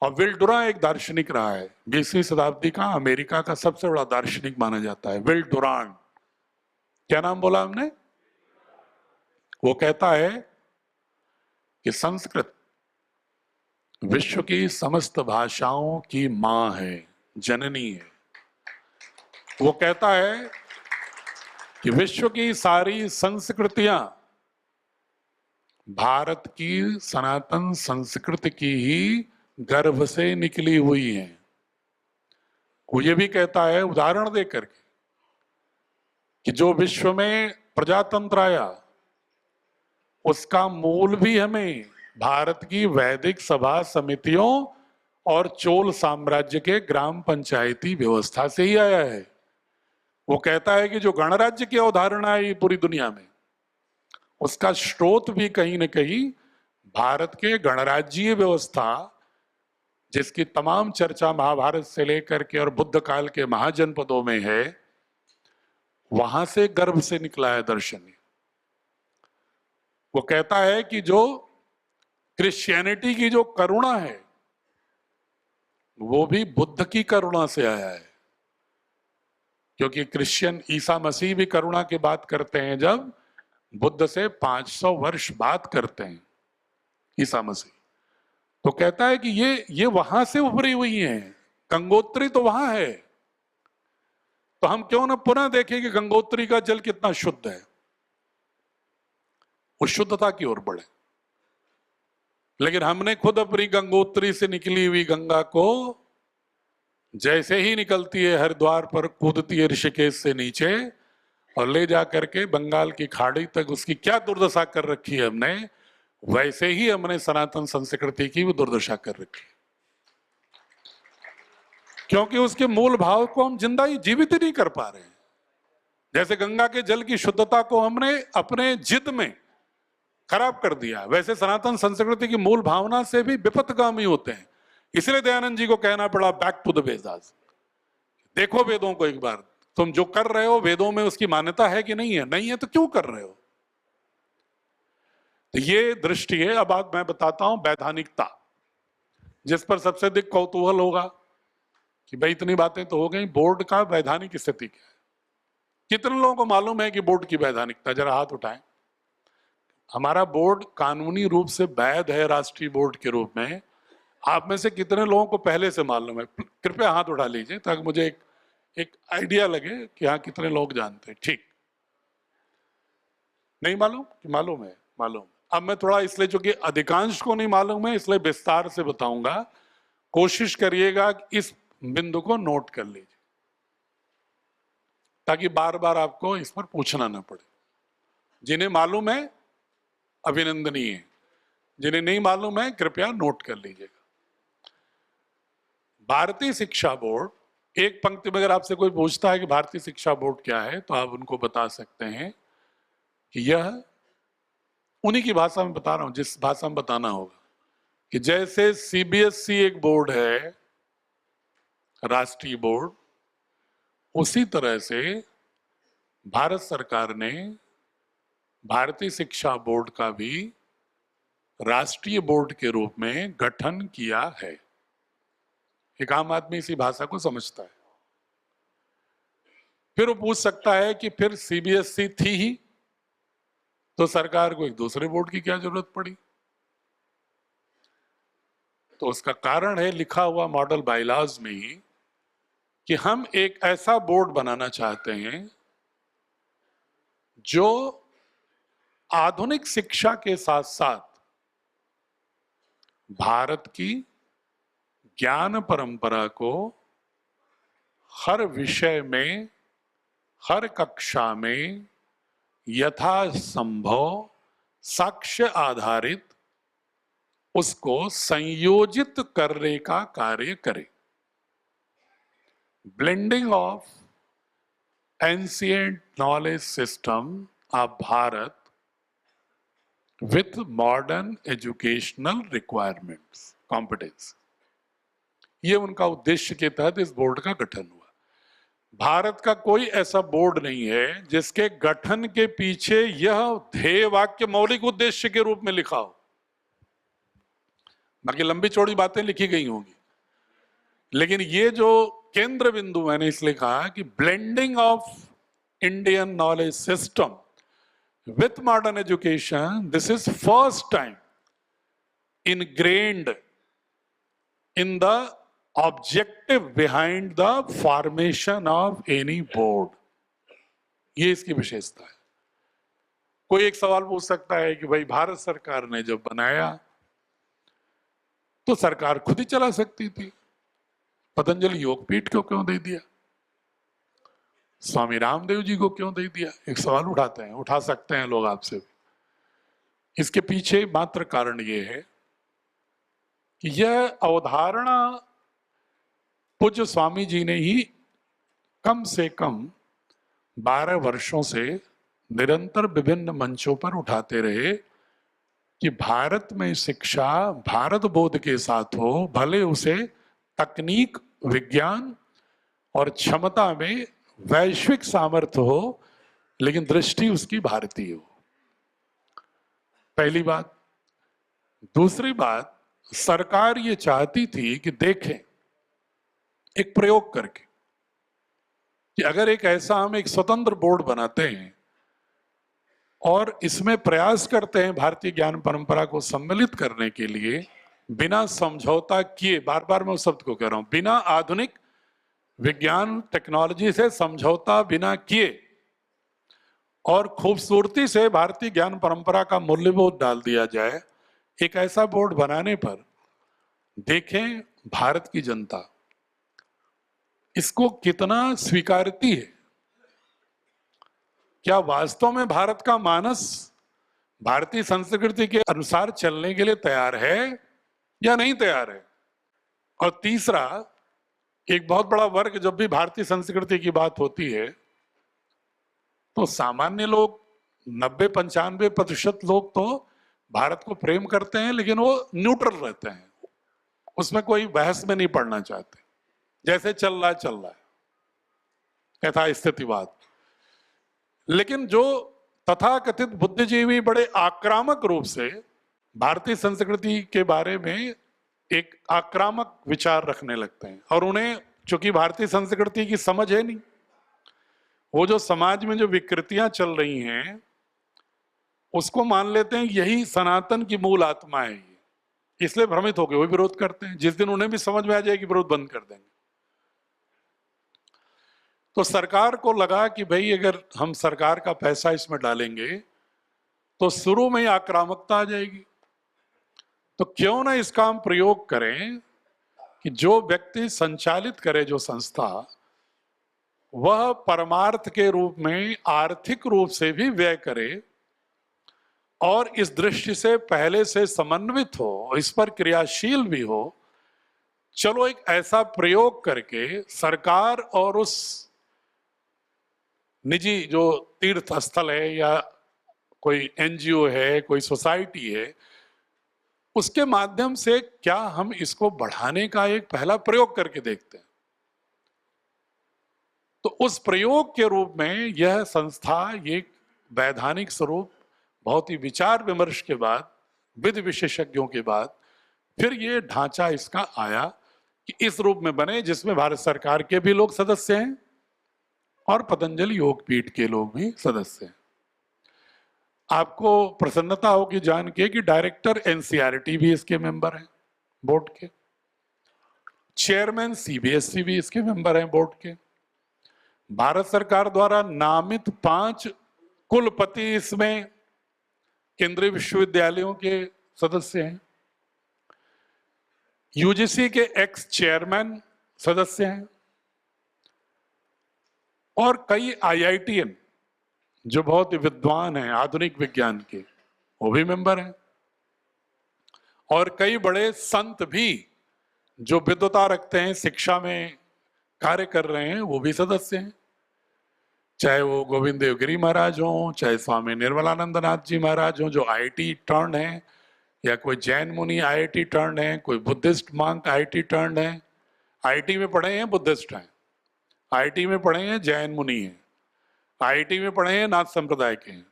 और विल डुरांट एक दार्शनिक रहा है, 20वीं शताब्दी का अमेरिका का सबसे बड़ा दार्शनिक माना जाता है, विल डुरांट। क्या नाम बोला हमने? वो कहता है कि संस्कृत विश्व की समस्त भाषाओं की मां है, जननी है। वो कहता है कि विश्व की सारी संस्कृतियां भारत की सनातन संस्कृति की ही गर्भ से निकली हुई हैं। वो ये भी कहता है उदाहरण दे करके कि जो विश्व में प्रजातंत्र आया उसका मूल भी हमें भारत की वैदिक सभा समितियों और चोल साम्राज्य के ग्राम पंचायती व्यवस्था से ही आया है। वो कहता है कि जो गणराज्य की अवधारणा है पूरी दुनिया में, उसका स्रोत भी कहीं न कहीं भारत के गणराज्यीय व्यवस्था, जिसकी तमाम चर्चा महाभारत से लेकर के और बुद्ध काल के महाजनपदों में है, वहां से गर्भ से निकला है दर्शन। वो कहता है कि जो क्रिश्चियनिटी की जो करुणा है वो भी बुद्ध की करुणा से आया है, क्योंकि क्रिश्चियन ईसा मसीह भी करुणा की बात करते हैं जब बुद्ध से 500 वर्ष बात करते हैं ईसा मसीह। तो कहता है कि ये वहां से उभरी हुई हैं, गंगोत्री तो वहां है। तो हम क्यों ना पुनः देखें कि गंगोत्री का जल कितना शुद्ध है, उस शुद्धता की ओर बढ़े। लेकिन हमने खुद अपनी गंगोत्री से निकली हुई गंगा को जैसे ही निकलती है हरिद्वार पर कूदती है ऋषिकेश से नीचे और ले जा करके बंगाल की खाड़ी तक उसकी क्या दुर्दशा कर रखी है हमने, वैसे ही हमने सनातन संस्कृति की भी दुर्दशा कर रखी है। क्योंकि उसके मूल भाव को हम जिंदा ही जीवित ही नहीं कर पा रहे हैं। जैसे गंगा के जल की शुद्धता को हमने अपने जिद में खराब कर दिया, वैसे सनातन संस्कृति की मूल भावना से भी विपथगामी होते हैं। इसलिए दयानंद जी को कहना पड़ा बैक टू द वेदास। देखो वेदों को एक बार, तुम जो कर रहे हो वेदों में उसकी मान्यता है कि नहीं है? नहीं है तो क्यों कर रहे हो? तो ये दृष्टि है। अब आज मैं बताता हूं वैधानिकता, जिस पर सबसे अधिक कौतूहल होगा कि भाई इतनी बातें तो हो गई, बोर्ड का वैधानिक स्थिति क्या है? कितने लोगों को मालूम है कि बोर्ड की वैधानिकता? जरा हाथ उठाएं। हमारा बोर्ड कानूनी रूप से वैध है राष्ट्रीय बोर्ड के रूप में। आप में से कितने लोगों को पहले से मालूम है? कृपया हाथ उठा लीजिए ताकि मुझे एक आइडिया लगे कि हाँ कितने लोग जानते हैं। ठीक, नहीं मालूम कि मालूम है? मालूम। अब मैं थोड़ा इसलिए, चूंकि अधिकांश को नहीं मालूम है इसलिए विस्तार से बताऊंगा। कोशिश करिएगा कि इस बिंदु को नोट कर लीजिए ताकि बार बार आपको इस पर पूछना ना पड़े। जिन्हें मालूम है अभिनंदनीय है, जिन्हें नहीं मालूम है कृपया नोट कर लीजिएगा। भारतीय शिक्षा बोर्ड, एक पंक्ति में अगर आपसे कोई पूछता है कि भारतीय शिक्षा बोर्ड क्या है तो आप उनको बता सकते हैं कि यह, उन्हीं की भाषा में बता रहा हूं जिस भाषा में बताना होगा, कि जैसे सीबीएसई एक बोर्ड है राष्ट्रीय बोर्ड, उसी तरह से भारत सरकार ने भारतीय शिक्षा बोर्ड का भी राष्ट्रीय बोर्ड के रूप में गठन किया है। एक आम आदमी इसी भाषा को समझता है। फिर वो पूछ सकता है कि फिर सीबीएसई थी ही तो सरकार को एक दूसरे बोर्ड की क्या जरूरत पड़ी? तो उसका कारण है लिखा हुआ मॉडल बायलॉज में ही कि हम एक ऐसा बोर्ड बनाना चाहते हैं जो आधुनिक शिक्षा के साथ साथ भारत की ज्ञान परंपरा को हर विषय में, हर कक्षा में यथासंभव साक्ष्य आधारित उसको संयोजित करने का कार्य करे। Blending of ancient knowledge system of Bharat with modern educational requirements competence, ये उनका उद्देश्य के तहत इस बोर्ड का गठन हुआ। भारत का कोई ऐसा बोर्ड नहीं है जिसके गठन के पीछे यह ध्येय वाक्य मौलिक उद्देश्य के रूप में लिखा हो। बाकी लंबी चौड़ी बातें लिखी गई होंगी, लेकिन ये जो केंद्र बिंदु मैंने इसलिए कहा कि blending of Indian knowledge system with modern education, this is first time ingrained in the objective behind the formation of any board. ये इसकी विशेषता है। कोई एक सवाल पूछ सकता है कि भाई भारत सरकार ने जब बनाया तो सरकार खुद ही चला सकती थी, पतंजलि योगपीठ को क्यों दे दिया, स्वामी रामदेव जी को क्यों दे दिया? एक सवाल उठा सकते हैं लोग आपसे भी। इसके पीछे मात्र कारण ये है कि यह अवधारणा पूज्य स्वामी जी ने ही कम से कम 12 वर्षों से निरंतर विभिन्न मंचों पर उठाते रहे कि भारत में शिक्षा भारत बोध के साथ हो, भले उसे तकनीक, विज्ञान और क्षमता में वैश्विक सामर्थ्य हो, लेकिन दृष्टि उसकी भारतीय हो। पहली बात। दूसरी बात, सरकार ये चाहती थी कि देखें एक प्रयोग करके कि अगर एक ऐसा हम एक स्वतंत्र बोर्ड बनाते हैं और इसमें प्रयास करते हैं भारतीय ज्ञान परंपरा को सम्मिलित करने के लिए, बिना समझौता किए, बार बार मैं उस शब्द को कह रहा हूं, बिना आधुनिक विज्ञान टेक्नोलॉजी से समझौता बिना किए और खूबसूरती से भारतीय ज्ञान परंपरा का मूल्यबोध डाल दिया जाए, एक ऐसा बोर्ड बनाने पर देखें भारत की जनता इसको कितना स्वीकारती है। क्या वास्तव में भारत का मानस भारतीय संस्कृति के अनुसार चलने के लिए तैयार है या नहीं तैयार है? और तीसरा, एक बहुत बड़ा वर्ग जब भी भारतीय संस्कृति की बात होती है तो सामान्य लोग 90-95% लोग तो भारत को प्रेम करते हैं, लेकिन वो न्यूट्रल रहते हैं, उसमें कोई बहस में नहीं पड़ना चाहते, जैसे चल रहा है यथास्थितिवाद। लेकिन जो तथाकथित बुद्धिजीवी बड़े आक्रामक रूप से भारतीय संस्कृति के बारे में एक आक्रामक विचार रखने लगते हैं, और उन्हें चूंकि भारतीय संस्कृति की समझ है नहीं, वो जो समाज में जो विकृतियां चल रही हैं उसको मान लेते हैं यही सनातन की मूल आत्मा है, इसलिए भ्रमित होकर वो विरोध करते हैं। जिस दिन उन्हें भी समझ में आ जाएगी विरोध बंद कर देंगे। तो सरकार को लगा कि भाई अगर हम सरकार का पैसा इसमें डालेंगे तो शुरू में ही आक्रामकता आ जाएगी, तो क्यों ना इसका हम प्रयोग करें कि जो व्यक्ति संचालित करे जो संस्था, वह परमार्थ के रूप में आर्थिक रूप से भी व्यय करे और इस दृष्टि से पहले से समन्वित हो, इस पर क्रियाशील भी हो। चलो एक ऐसा प्रयोग करके सरकार और उस निजी जो तीर्थ स्थल है या कोई एनजीओ है, कोई सोसाइटी है, उसके माध्यम से क्या हम इसको बढ़ाने का एक पहला प्रयोग करके देखते हैं। तो उस प्रयोग के रूप में यह संस्था एक वैधानिक स्वरूप, बहुत ही विचार विमर्श के बाद, विधि विशेषज्ञों के बाद फिर ये ढांचा इसका आया कि इस रूप में बने, जिसमें भारत सरकार के भी लोग सदस्य हैं और पतंजलि योगपीठ के लोग भी सदस्य हैं। आपको प्रसन्नता होगी जान के कि डायरेक्टर एनसीईआरटी भी इसके मेंबर हैं बोर्ड के, चेयरमैन सीबीएसई भी इसके मेंबर हैं बोर्ड के, भारत सरकार द्वारा नामित 5 कुलपति इसमें केंद्रीय विश्वविद्यालयों के सदस्य हैं, यूजीसी के एक्स चेयरमैन सदस्य हैं और कई आईआईटीएन जो बहुत विद्वान हैं आधुनिक विज्ञान के, वो भी मेंबर हैं, और कई बड़े संत भी जो विद्वता रखते हैं, शिक्षा में कार्य कर रहे हैं, वो भी सदस्य हैं। चाहे वो गोविंद देवगिरी महाराज हों, चाहे स्वामी निर्मलानंदनाथ जी महाराज हों जो आईआईटी टर्न हैं, या कोई जैन मुनि आईआईटी टर्न है, कोई बुद्धिस्ट मंक आईआईटी टर्न है, आईआईटी में पढ़े हैं बुद्धिस्ट हैं, आईआईटी में पढ़े हैं जैन मुनि हैं, आईआईटी में पढ़े हैं नाथ संप्रदाय के हैं।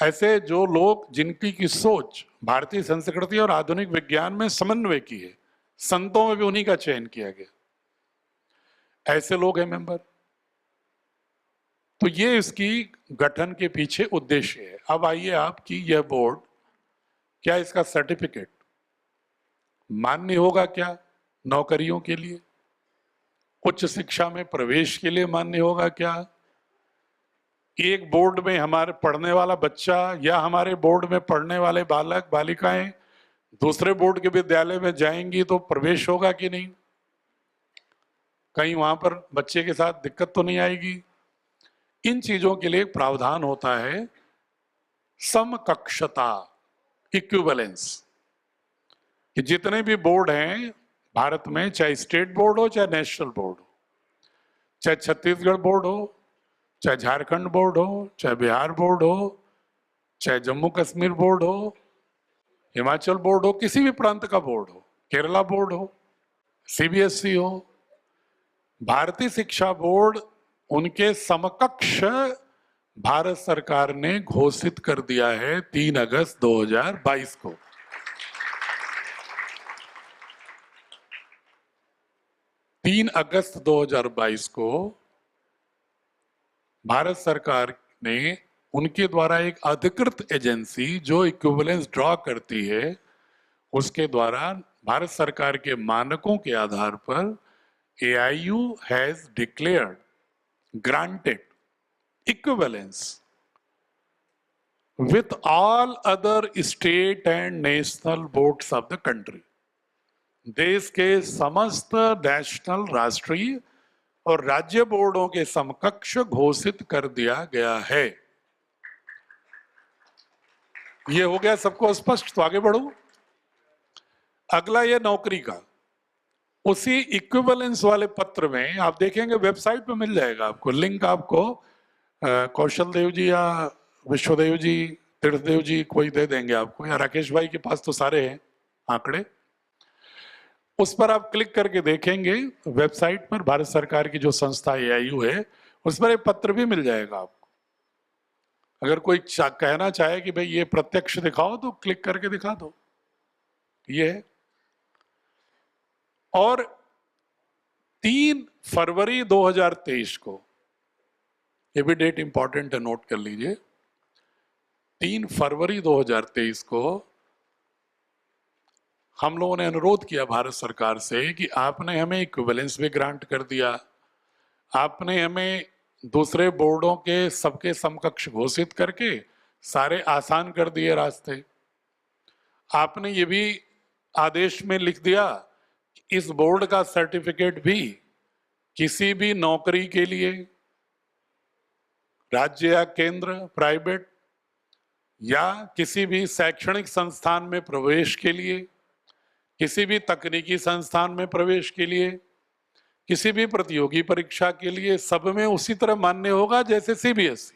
ऐसे जो लोग जिनकी की सोच भारतीय संस्कृति और आधुनिक विज्ञान में समन्वय की है, संतों में भी उन्हीं का चयन किया गया, ऐसे लोग हैं मेंबर। तो ये इसकी गठन के पीछे उद्देश्य है। अब आइए आपकी यह बोर्ड, क्या इसका सर्टिफिकेट मान्य होगा क्या नौकरियों के लिए, उच्च शिक्षा में प्रवेश के लिए मान्य होगा क्या? एक बोर्ड में हमारे पढ़ने वाला बच्चा या हमारे बोर्ड में पढ़ने वाले बालक बालिकाएं दूसरे बोर्ड के विद्यालय में जाएंगी तो प्रवेश होगा कि नहीं? कहीं वहां पर बच्चे के साथ दिक्कत तो नहीं आएगी? इन चीजों के लिए प्रावधान होता है समकक्षता, इक्विवेलेंस, कि जितने भी बोर्ड हैं भारत में, चाहे स्टेट बोर्ड हो चाहे नेशनल बोर्ड हो, चाहे छत्तीसगढ़ बोर्ड हो, चाहे झारखंड बोर्ड हो, चाहे बिहार बोर्ड हो, चाहे जम्मू कश्मीर बोर्ड हो, हिमाचल बोर्ड हो, किसी भी प्रांत का बोर्ड हो, केरला बोर्ड हो, सीबीएसई हो, भारतीय शिक्षा बोर्ड उनके समकक्ष भारत सरकार ने घोषित कर दिया है 3 अगस्त 2022 को। तीन अगस्त 2022 को भारत सरकार ने उनके द्वारा एक अधिकृत एजेंसी जो इक्विवेलेंस ड्रॉ करती है, उसके द्वारा भारत सरकार के मानकों के आधार पर AIU has declared, granted equivalence with all other state and national boards of the country. देश के समस्त नेशनल, राष्ट्रीय और राज्य बोर्डों के समकक्ष घोषित कर दिया गया है। ये हो गया सबको स्पष्ट, तो आगे बढ़ो। अगला ये नौकरी का, उसी इक्विवेलेंस वाले पत्र में आप देखेंगे, वेबसाइट पे मिल जाएगा आपको लिंक, आपको कौशल देव जी या विश्वदेव जी, तीर्थदेव जी कोई दे देंगे आपको, या राकेश भाई के पास तो सारे हैं आंकड़े। उस पर आप क्लिक करके देखेंगे, वेबसाइट पर भारत सरकार की जो संस्था AIU है उस पर एक पत्र भी मिल जाएगा आपको। अगर कोई कहना चाहे कि भाई ये प्रत्यक्ष दिखाओ तो क्लिक करके दिखा दो, ये है। और 3 फरवरी 2023 को, ये भी डेट इंपॉर्टेंट है, नोट कर लीजिए, 3 फरवरी 2023 को हम लोगों ने अनुरोध किया भारत सरकार से कि आपने हमें इक्विवेलेंस भी ग्रांट कर दिया, आपने हमें दूसरे बोर्डों के सबके समकक्ष घोषित करके सारे आसान कर दिए रास्ते, आपने ये भी आदेश में लिख दिया कि इस बोर्ड का सर्टिफिकेट भी किसी भी नौकरी के लिए, राज्य या केंद्र, प्राइवेट, या किसी भी शैक्षणिक संस्थान में प्रवेश के लिए, किसी भी तकनीकी संस्थान में प्रवेश के लिए, किसी भी प्रतियोगी परीक्षा के लिए, सब में उसी तरह मान्य होगा जैसे CBSE।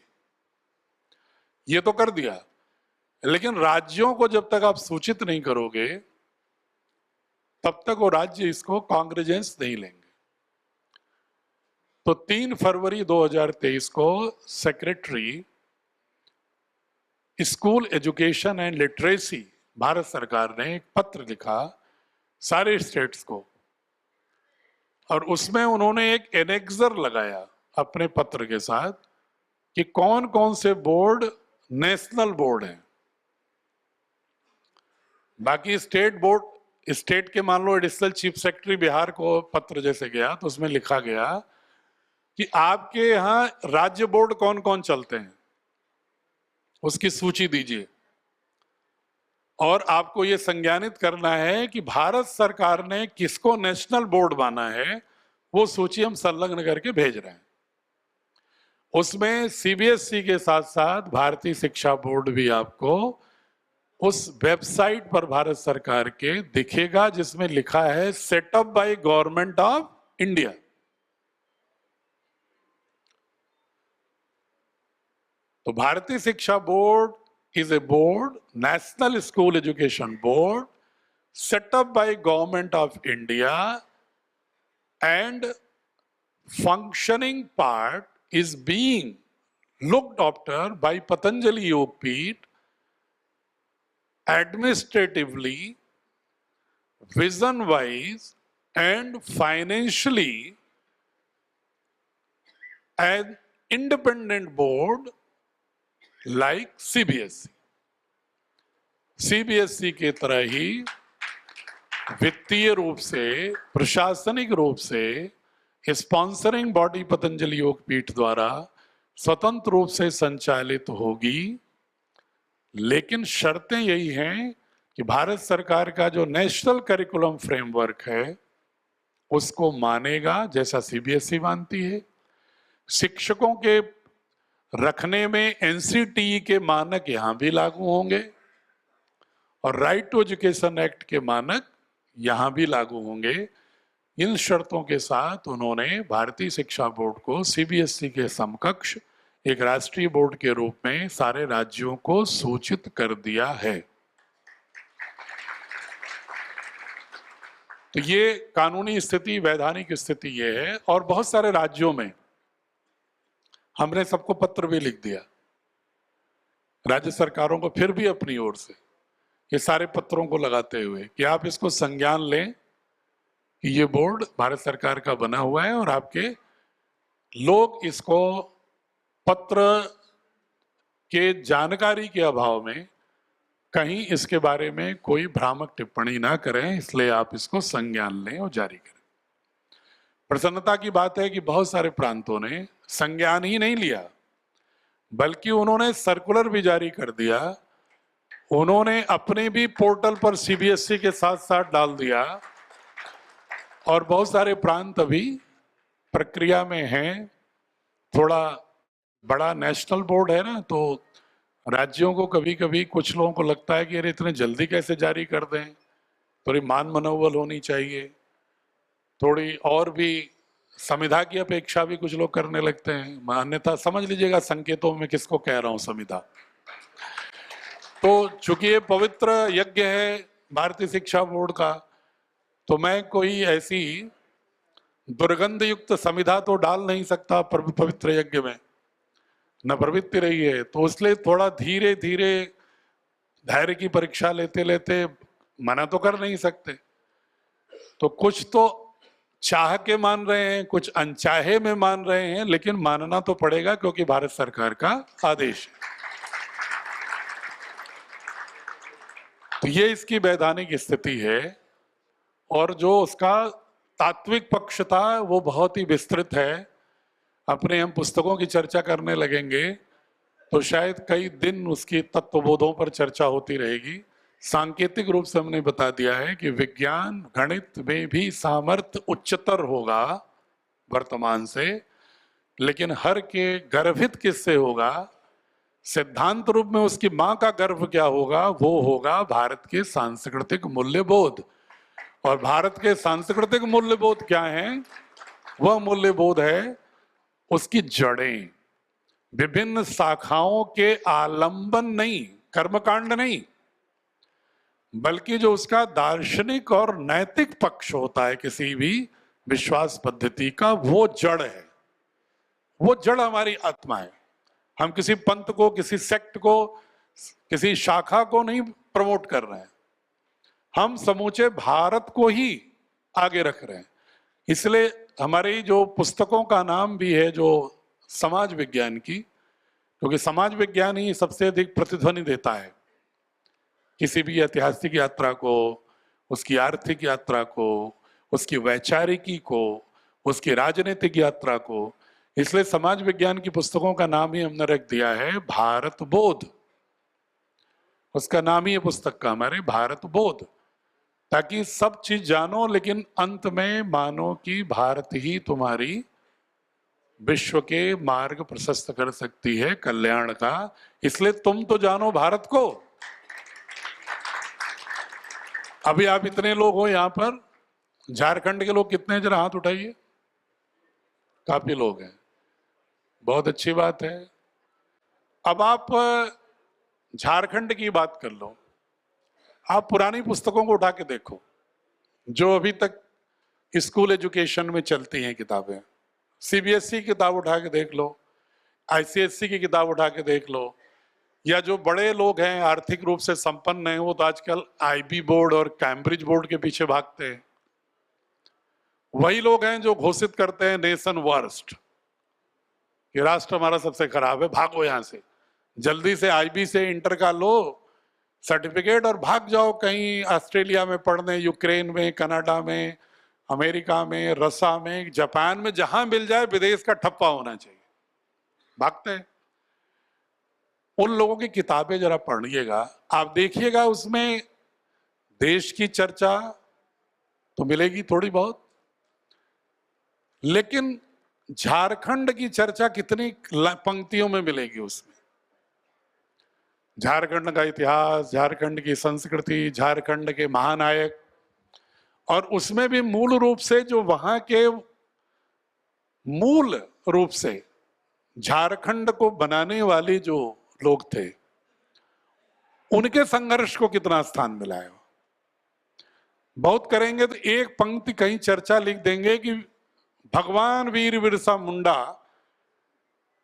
ये तो कर दिया, लेकिन राज्यों को जब तक आप सूचित नहीं करोगे तब तक वो राज्य इसको कांग्रेजेंस नहीं लेंगे। तो 3 फरवरी 2023 को secretary school education and literacy Bharat सरकार ने एक पत्र लिखा सारे स्टेट्स को, और उसमें उन्होंने एक एनेक्सर लगाया अपने पत्र के साथ कि कौन कौन से बोर्ड नेशनल बोर्ड हैं। बाकी स्टेट बोर्ड, स्टेट के मान लो एडिशनल चीफ सेक्रेटरी बिहार को पत्र जैसे गया तो उसमें लिखा गया कि आपके यहाँ राज्य बोर्ड कौन कौन चलते हैं उसकी सूची दीजिए, और आपको ये संज्ञानित करना है कि भारत सरकार ने किसको नेशनल बोर्ड माना है, वो सूची हम संलग्न करके भेज रहे हैं। उसमें CBSE के साथ साथ भारतीय शिक्षा बोर्ड भी आपको उस वेबसाइट पर भारत सरकार के दिखेगा जिसमें लिखा है setup by government of India. तो भारतीय शिक्षा board is a board, National School Education Board, set up by Government of India, and functioning part is being looked after by Patanjali Yogpeeth administratively, vision wise and financially, an independent board like CBSE. CBSE के तरह ही वित्तीय रूप से, प्रशासनिक रूप से sponsoring body Patanjali Yogpeeth द्वारा स्वतंत्र रूप से संचालित होगी, लेकिन शर्तें यही हैं कि भारत सरकार का जो नेशनल करिकुलम फ्रेमवर्क है उसको मानेगा, जैसा सीबीएसई मानती है। शिक्षकों के रखने में एनसीटीई के मानक यहां भी लागू होंगे और राइट टू एजुकेशन एक्ट के मानक यहां भी लागू होंगे। इन शर्तों के साथ उन्होंने भारतीय शिक्षा बोर्ड को सीबीएसई के समकक्ष एक राष्ट्रीय बोर्ड के रूप में सारे राज्यों को सूचित कर दिया है। तो ये कानूनी स्थिति, वैधानिक स्थिति ये है। और बहुत सारे राज्यों में हमने सबको पत्र भी लिख दिया, राज्य सरकारों को, फिर भी अपनी ओर से ये सारे पत्रों को लगाते हुए कि आप इसको संज्ञान लें कि ये बोर्ड भारत सरकार का बना हुआ है और आपके लोग इसको पत्र के जानकारी के अभाव में कहीं इसके बारे में कोई भ्रामक टिप्पणी ना करें, इसलिए आप इसको संज्ञान लें और जारी करें। प्रसन्नता की बात है कि बहुत सारे प्रांतों ने संज्ञान ही नहीं लिया, बल्कि उन्होंने सर्कुलर भी जारी कर दिया। उन्होंने अपने भी पोर्टल पर सीबीएसई के साथ साथ डाल दिया और बहुत सारे प्रांत अभी प्रक्रिया में हैं। थोड़ा बड़ा नेशनल बोर्ड है ना, तो राज्यों को कभी कभी कुछ लोगों को लगता है कि अरे इतने जल्दी कैसे जारी कर दें, थोड़ी मान मनोबल होनी चाहिए, थोड़ी और भी संविधा की अपेक्षा भी कुछ लोग करने लगते हैं। अन्यथा समझ लीजिएगा संकेतों में किसको कह रहा हूं, संविधा। तो चूंकि ये पवित्र यज्ञ है भारतीय शिक्षा बोर्ड का, तो मैं कोई ऐसी दुर्गंध युक्त संविधा तो डाल नहीं सकता पवित्र यज्ञ में, न प्रवृत्ति रही है। तो इसलिए थोड़ा धीरे धीरे धैर्य की परीक्षा लेते लेते, मना तो कर नहीं सकते, तो कुछ तो चाह के मान रहे हैं, कुछ अनचाहे में मान रहे हैं, लेकिन मानना तो पड़ेगा क्योंकि भारत सरकार का आदेश है। तो ये इसकी वैधानिक स्थिति है। और जो उसका तात्विक पक्ष था वो बहुत ही विस्तृत है। अपने हम पुस्तकों की चर्चा करने लगेंगे तो शायद कई दिन उसकी तत्वबोधों पर चर्चा होती रहेगी। सांकेतिक रूप से हमने बता दिया है कि विज्ञान गणित में भी सामर्थ्य उच्चतर होगा वर्तमान से, लेकिन हर के गर्भित किससे होगा? सिद्धांत रूप में उसकी मां का गर्भ क्या होगा? वो होगा भारत के सांस्कृतिक मूल्यबोध। और भारत के सांस्कृतिक मूल्यबोध क्या हैं? वह मूल्यबोध है उसकी जड़ें, विभिन्न शाखाओं के आलंबन नहीं, कर्मकांड नहीं, बल्कि जो उसका दार्शनिक और नैतिक पक्ष होता है किसी भी विश्वास पद्धति का, वो जड़ है। वो जड़ हमारी आत्मा है। हम किसी पंथ को, किसी सेक्ट को, किसी शाखा को नहीं प्रमोट कर रहे हैं, हम समूचे भारत को ही आगे रख रहे हैं। इसलिए हमारी जो पुस्तकों का नाम भी है जो समाज विज्ञान की, क्योंकि समाज विज्ञान ही सबसे अधिक प्रतिध्वनि देता है किसी भी ऐतिहासिक यात्रा को, उसकी आर्थिक यात्रा को, उसकी वैचारिकी को, उसकी राजनीतिक यात्रा को। इसलिए समाज विज्ञान की पुस्तकों का नाम ही हमने रख दिया है भारत बोध। उसका नाम ही है पुस्तक का हमारे, भारत बोध, ताकि सब चीज जानो लेकिन अंत में मानो कि भारत ही तुम्हारी विश्व के मार्ग प्रशस्त कर सकती है कल्याण का। इसलिए तुम तो जानो भारत को। अभी आप इतने लोग हो यहाँ पर, झारखंड के लोग कितने हैं जरा हाथ उठाइए। काफी लोग हैं, बहुत अच्छी बात है। अब आप झारखंड की बात कर लो, आप पुरानी पुस्तकों को उठा के देखो जो अभी तक स्कूल एजुकेशन में चलती हैं किताबें। सीबीएसई किताब उठा के देख लो, आईसीएससी की किताब उठा के देख लो, या जो बड़े लोग हैं आर्थिक रूप से संपन्न हैं वो तो आजकल आईबी बोर्ड और कैम्ब्रिज बोर्ड के पीछे भागते हैं। वही लोग हैं जो घोषित करते हैं नेशन वर्स्ट, कि राष्ट्र हमारा सबसे खराब है, भागो यहां से, जल्दी से आईबी से इंटर का लो सर्टिफिकेट और भाग जाओ कहीं ऑस्ट्रेलिया में पढ़ने, यूक्रेन में, कनाडा में, अमेरिका में, रसा में, जापान में, जहां मिल जाए विदेश का ठप्पा होना चाहिए, भागते हैं। उन लोगों की किताबें जरा पढ़िएगा, आप देखिएगा उसमें देश की चर्चा तो मिलेगी थोड़ी बहुत, लेकिन झारखंड की चर्चा कितनी पंक्तियों में मिलेगी उसमें। झारखंड का इतिहास, झारखंड की संस्कृति, झारखंड के महानायक, और उसमें भी मूल रूप से जो वहां के मूल रूप से झारखंड को बनाने वाले जो लोग थे उनके संघर्ष को कितना स्थान मिला है। बहुत करेंगे तो एक पंक्ति कहीं चर्चा लिख देंगे कि भगवान वीर बिरसा मुंडा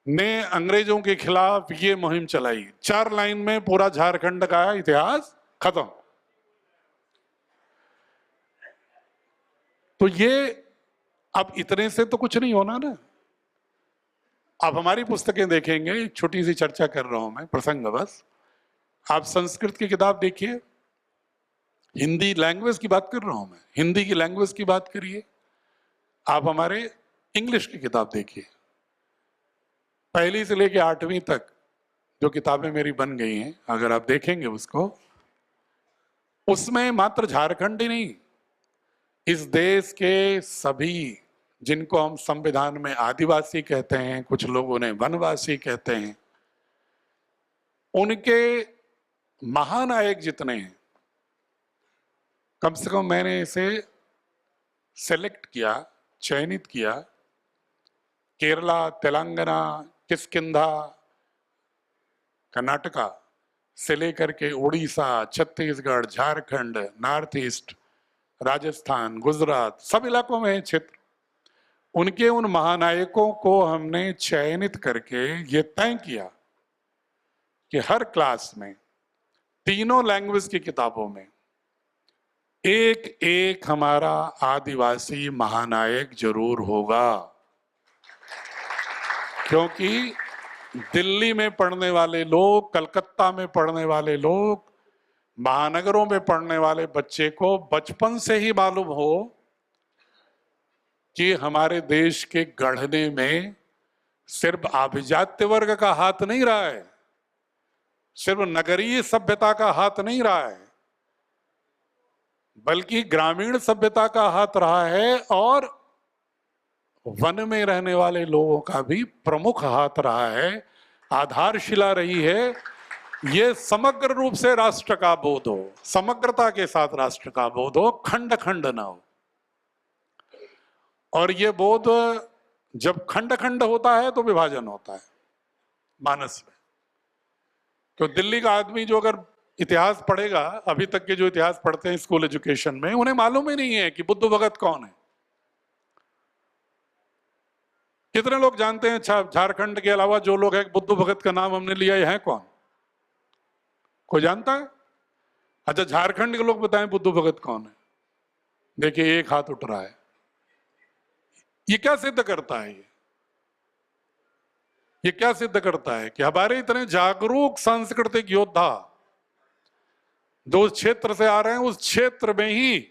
ने अंग्रेजों के खिलाफ ये मुहिम चलाई, 4 लाइन में पूरा झारखंड का इतिहास खत्म। तो ये अब इतने से तो कुछ नहीं होना ना। आप हमारी पुस्तकें देखेंगे, एक छोटी सी चर्चा कर रहा हूं मैं प्रसंग बस। आप संस्कृत की किताब देखिए, हिंदी लैंग्वेज की बात कर रहा हूं मैं, हिंदी की लैंग्वेज की बात करिए। आप हमारे इंग्लिश की किताब देखिए, 1ली से लेके 8वीं तक जो किताबें मेरी बन गई हैं, अगर आप देखेंगे उसको, उसमें मात्र झारखंड ही नहीं, इस देश के सभी, जिनको हम संविधान में आदिवासी कहते हैं, कुछ लोग उन्हें वनवासी कहते हैं, उनके महानायक जितने हैं, कम से कम मैंने इसे सेलेक्ट किया, चयनित किया, केरला, तेलंगाना, किष्किंधा, कर्नाटका से लेकर के उड़ीसा, छत्तीसगढ़, झारखंड, नॉर्थ ईस्ट, राजस्थान, गुजरात, सब इलाकों में क्षेत्र, उनके उन महानायकों को हमने चयनित करके ये तय किया कि हर क्लास में तीनों लैंग्वेज की किताबों में एक एक हमारा आदिवासी महानायक जरूर होगा। क्योंकि दिल्ली में पढ़ने वाले लोग, कलकत्ता में पढ़ने वाले लोग, महानगरों में पढ़ने वाले बच्चे को बचपन से ही मालूम हो कि हमारे देश के गढ़ने में सिर्फ अभिजात्य वर्ग का हाथ नहीं रहा है, सिर्फ नगरीय सभ्यता का हाथ नहीं रहा है, बल्कि ग्रामीण सभ्यता का हाथ रहा है, और वन में रहने वाले लोगों का भी प्रमुख हाथ रहा है, आधारशिला रही है। ये समग्र रूप से राष्ट्र का बोध हो, समग्रता के साथ राष्ट्र का बोध हो, खंड खंड ना हो। और ये बोध जब खंड खंड होता है तो विभाजन होता है मानस में। तो दिल्ली का आदमी जो अगर इतिहास पढ़ेगा, अभी तक के जो इतिहास पढ़ते हैं स्कूल एजुकेशन में, उन्हें मालूम ही नहीं है कि बुद्ध भगत कौन है। कितने लोग जानते हैं झारखंड के अलावा जो लोग हैं बुद्ध भगत का नाम हमने लिया है कौन? कोई जानता है? अच्छा, झारखंड के लोग बताएं बुद्ध भगत कौन है। देखिए एक हाथ उठ रहा है। ये क्या सिद्ध करता है? ये क्या सिद्ध करता है कि हमारे इतने जागरूक सांस्कृतिक योद्धा जो उस क्षेत्र से आ रहे हैं, उस क्षेत्र में ही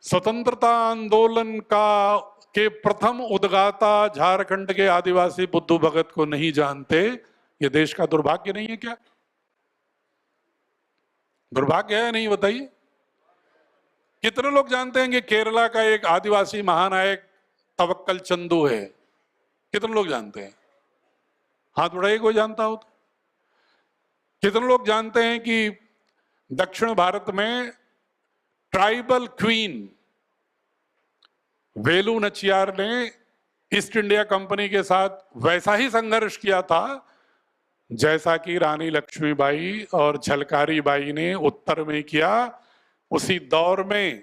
स्वतंत्रता आंदोलन का के प्रथम उद्गाता झारखंड के आदिवासी बुद्ध भगत को नहीं जानते। ये देश का दुर्भाग्य नहीं है क्या? दुर्भाग्य है नहीं? बताइए। कितने लोग जानते हैं कि केरला का एक आदिवासी महानायक तवक्कल चंदू है? कितने लोग जानते हैं? हाथ उठाइए कोई जानता हो तो। कितने लोग जानते हैं कि दक्षिण भारत में ट्राइबल क्वीन वेलू नचियार ने ईस्ट इंडिया कंपनी के साथ वैसा ही संघर्ष किया था जैसा कि रानी लक्ष्मीबाई और झलकारी बाई ने उत्तर में किया। उसी दौर में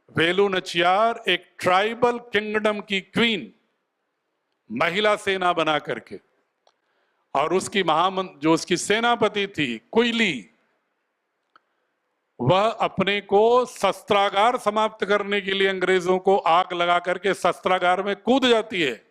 वेलू नचियार एक ट्राइबल किंगडम की क्वीन, महिला सेना बना करके और उसकी जो उसकी सेनापति थी कुइली, वह अपने को शस्त्रागार समाप्त करने के लिए अंग्रेजों को आग लगा करके शस्त्रागार में कूद जाती है।